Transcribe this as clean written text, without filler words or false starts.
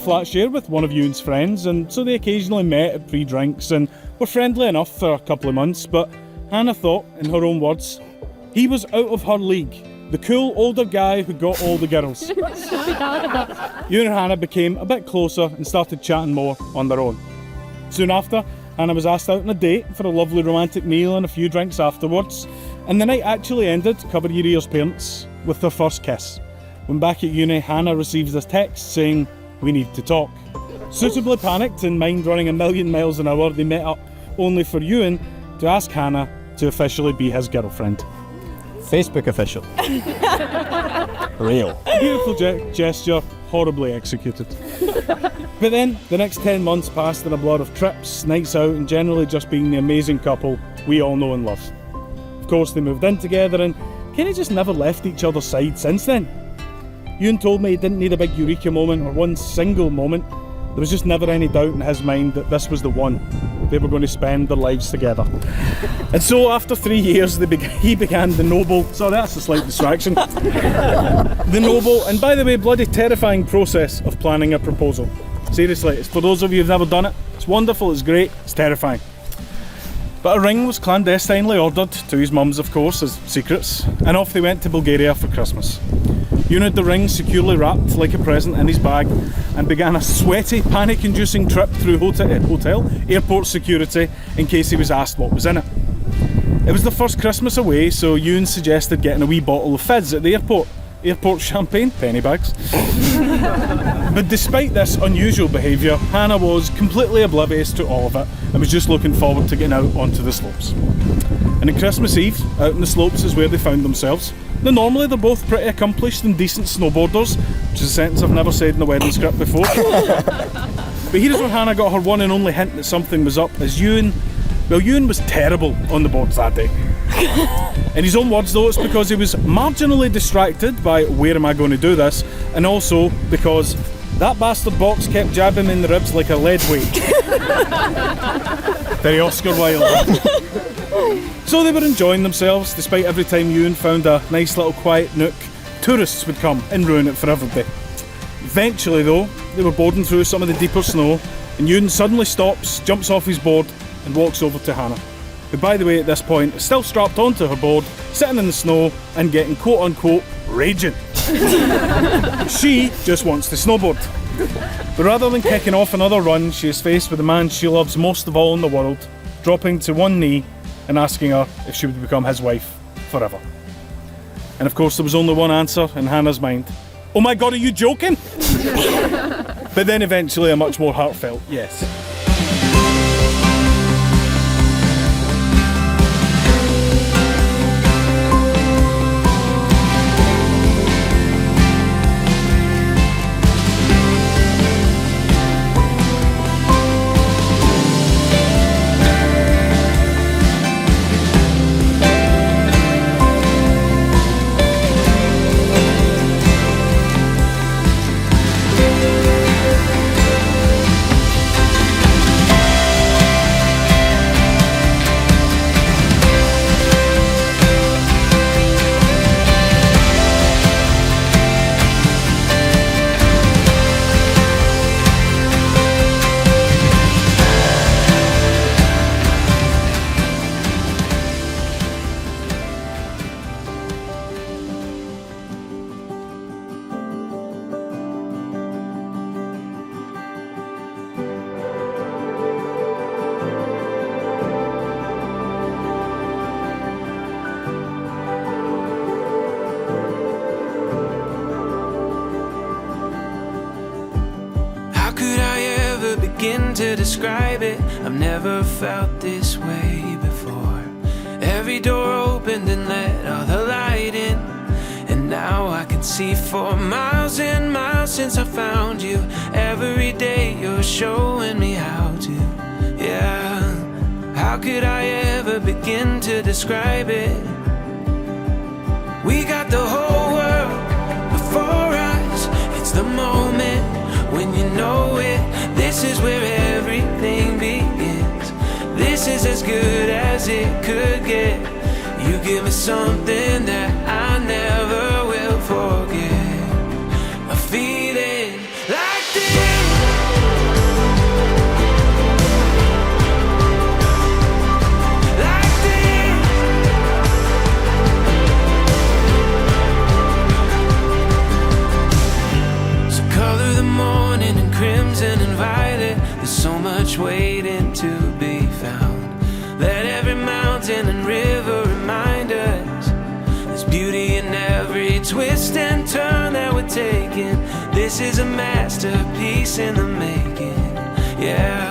flat share with one of Ewan's friends, and so they occasionally met at pre-drinks and were friendly enough for a couple of months, but Hannah thought, in her own words, he was out of her league. The cool older guy who got all the girls. Ewan and Hannah became a bit closer and started chatting more on their own. Soon after, Hannah was asked out on a date for a lovely romantic meal and a few drinks afterwards, and the night actually ended, cover your ears parents, with their first kiss. When back at uni, Hannah receives a text saying, "We need to talk." Suitably panicked and mind running a million miles an hour, they met up, only for Ewan to ask Hannah to officially be his girlfriend. Facebook official. Real. Beautiful gesture, horribly executed. But then, the next 10 months passed in a blur of trips, nights out, and generally just being the amazing couple we all know and love. Of course, they moved in together and kinda just never left each other's side since then. Ewan told me he didn't need a big eureka moment or one single moment. There was just never any doubt in his mind that this was the one. They were going to spend their lives together. And so after 3 years, he began the noble, sorry that's a slight distraction, the noble, and by the way, bloody terrifying process of planning a proposal. Seriously, it's for those of you who've never done it, it's wonderful, it's great, it's terrifying. But a ring was clandestinely ordered, to his mum's of course, as secrets, and off they went to Bulgaria for Christmas. Ewan had the ring securely wrapped like a present in his bag and began a sweaty, panic-inducing trip through airport security in case he was asked what was in it. It was the first Christmas away, so Ewan suggested getting a wee bottle of fizz at the airport. Airport champagne, penny bags. But despite this unusual behaviour, Hannah was completely oblivious to all of it and was just looking forward to getting out onto the slopes. And on Christmas Eve, out on the slopes is where they found themselves. Now normally they're both pretty accomplished and decent snowboarders, which is a sentence I've never said in a wedding script before. But here's where Hannah got her one and only hint that something was up, as Ewan was terrible on the boards that day. In his own words though, it's because he was marginally distracted by where am I going to do this, and also because that bastard box kept jabbing him in the ribs like a lead weight. Very Oscar Wilde. So they were enjoying themselves, despite every time Ewan found a nice little quiet nook, tourists would come and ruin it for everybody. Eventually though, they were boarding through some of the deeper snow, and Ewan suddenly stops, jumps off his board, and walks over to Hannah, who by the way at this point is still strapped onto her board, sitting in the snow and getting quote unquote raging. She just wants to snowboard. But rather than kicking off another run, she is faced with the man she loves most of all in the world, dropping to one knee and asking her if she would become his wife forever. And of course there was only one answer in Hannah's mind. Oh my god, are you joking? But then eventually a much more heartfelt yes. Begin to describe it. I've never felt this way before. Every door opened and let all the light in, and now I can see for miles and miles since I found you. Every day you're showing me how to, yeah. How could I ever begin to describe it? We got the whole world before us. It's the moment when you know it. This is where everything begins. This is as good as it could get. You give me something that I never will forget. A feeling like this. just waiting to be found. Let every mountain and river remind us there's beauty in every twist and turn that we're taking. This is a masterpiece in the making, yeah.